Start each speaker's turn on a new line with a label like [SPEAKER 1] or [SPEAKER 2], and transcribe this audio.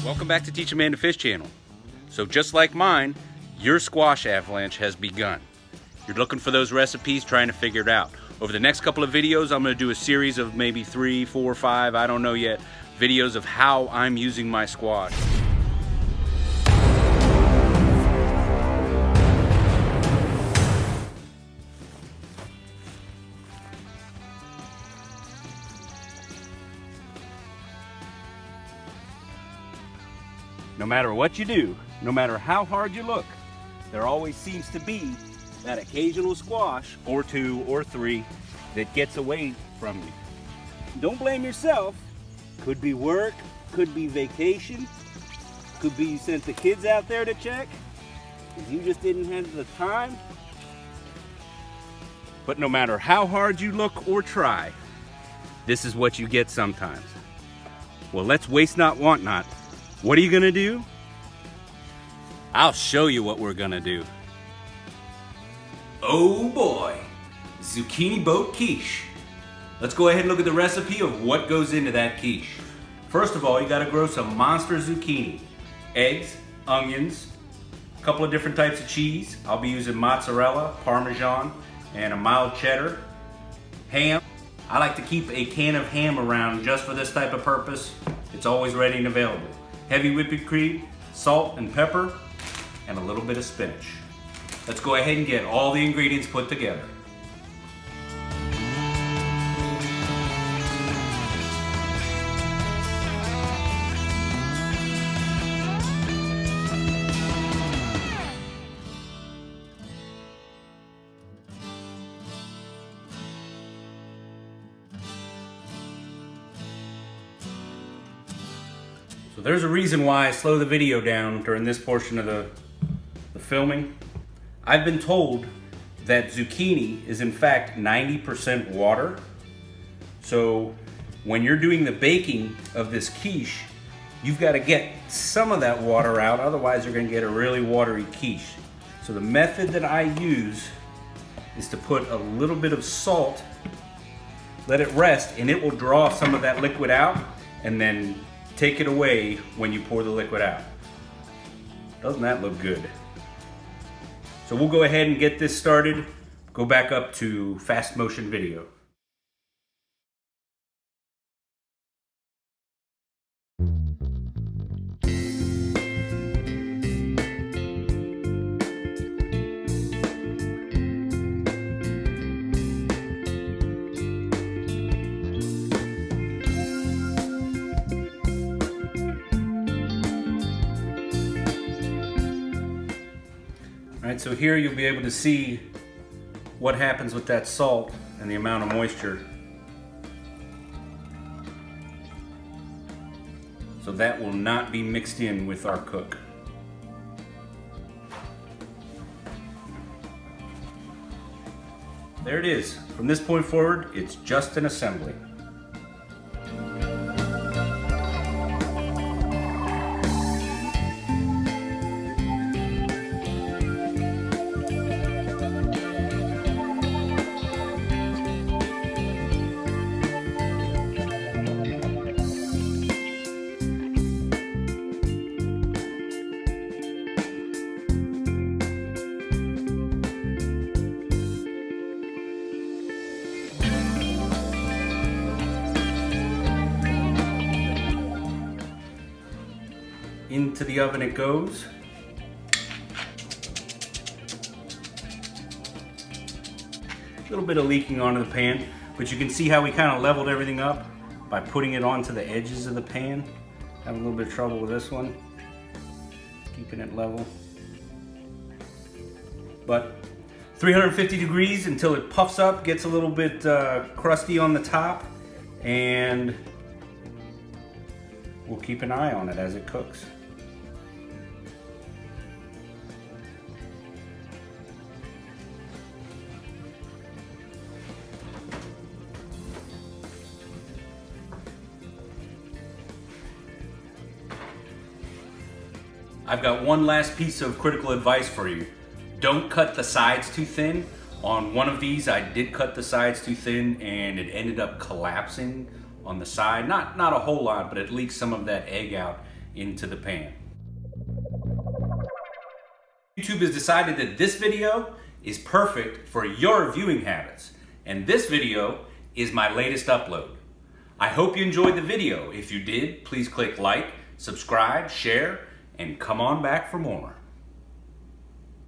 [SPEAKER 1] Welcome back to Teach a Man to Fish channel. So just like mine, your squash avalanche has begun. You're looking for those recipes, trying to figure it out. Over the next couple of videos, I'm going to do a series of maybe 3, 4, 5, I don't know yet, videos of how I'm using my squash. No matter what you do, no matter how hard you look, there always seems to be that occasional squash, or 2 or 3, that gets away from you. Don't blame yourself. Could be work, could be vacation, could be you sent the kids out there to check, because you just didn't have the time. But no matter how hard you look or try, this is what you get sometimes. Well, let's waste not, want not. What are you gonna do? I'll show you what we're gonna do. Oh boy, zucchini boat quiche. Let's go ahead and look at the recipe of what goes into that quiche. First of all, you gotta grow some monster zucchini. Eggs, onions, a couple of different types of cheese. I'll be using mozzarella, Parmesan, and a mild cheddar. Ham. I like to keep a can of ham around just for this type of purpose. It's always ready and available. Heavy whipping cream, salt and pepper, and a little bit of spinach. Let's go ahead and get all the ingredients put together. So there's a reason why I slow the video down during this portion of the filming. I've been told that zucchini is in fact 90% water. So when you're doing the baking of this quiche, you've got to get some of that water out, otherwise you're going to get a really watery quiche. So the method that I use is to put a little bit of salt, let it rest, and it will draw some of that liquid out, and then take it away when you pour the liquid out. Doesn't that look good? So we'll go ahead and get this started. Go back up to fast motion video. Alright, so here you'll be able to see what happens with that salt and the amount of moisture. So that will not be mixed in with our cook. There it is. From this point forward, it's just an assembly. Into the oven it goes. A little bit of leaking onto the pan, but you can see how we kind of leveled everything up by putting it onto the edges of the pan. Having a little bit of trouble with this one, keeping it level. But 350 degrees until it puffs up, gets a little bit crusty on the top, and we'll keep an eye on it as it cooks. I've got one last piece of critical advice for you. Don't cut the sides too thin. On one of these, I did cut the sides too thin and it ended up collapsing on the side. Not a whole lot, but it leaked some of that egg out. into the pan. YouTube has decided that this video is perfect for your viewing habits, and this video is my latest upload. I hope you enjoyed the video. If you did, please click like, subscribe, share, and come on back for more.